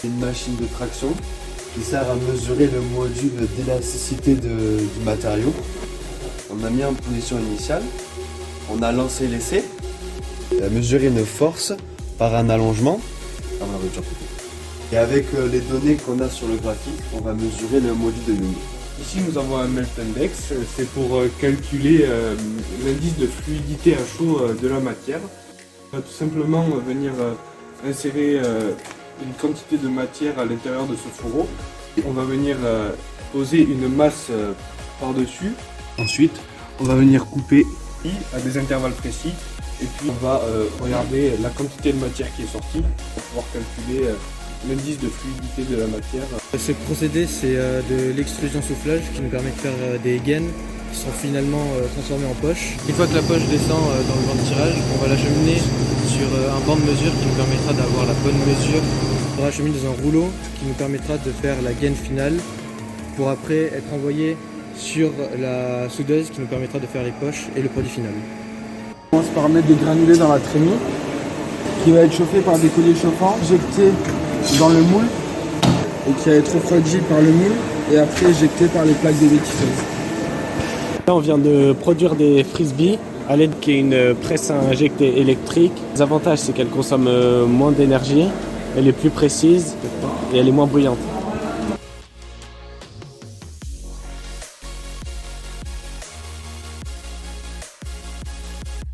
c'est une machine de traction qui sert à mesurer le module d'élasticité du matériau. On a mis en position initiale, on a lancé l'essai, mesuré une force par un allongement. Et avec les données qu'on a sur le graphique, on va mesurer le module de Young. Ici nous avons un melt index, c'est pour calculer l'indice de fluidité à chaud de la matière. On va tout simplement venir insérer une quantité de matière à l'intérieur de ce fourreau. Et on va venir poser une masse par-dessus. Ensuite, on va venir couper à des intervalles précis. Et puis on va regarder la quantité de matière qui est sortie pour pouvoir calculer l'indice de fluidité de la matière. Ce procédé, c'est de l'extrusion soufflage qui nous permet de faire des gaines qui sont finalement transformées en poches. Une fois que la poche descend dans le banc de tirage, on va l'acheminer sur un banc de mesure qui nous permettra d'avoir la bonne mesure. On va l'acheminer dans un rouleau qui nous permettra de faire la gaine finale pour après être envoyé sur la soudeuse qui nous permettra de faire les poches et le produit final. On commence par mettre des granulés dans la trémie qui va être chauffé par des colliers chauffants, injecté dans le moule et qui va être refroidi par le moule et après éjecté par les plaques de vétisseuses. Là, on vient de produire des frisbees à l'aide d'une presse à injecter électrique. Les avantages, c'est qu'elle consomme moins d'énergie, elle est plus précise et elle est moins bruyante.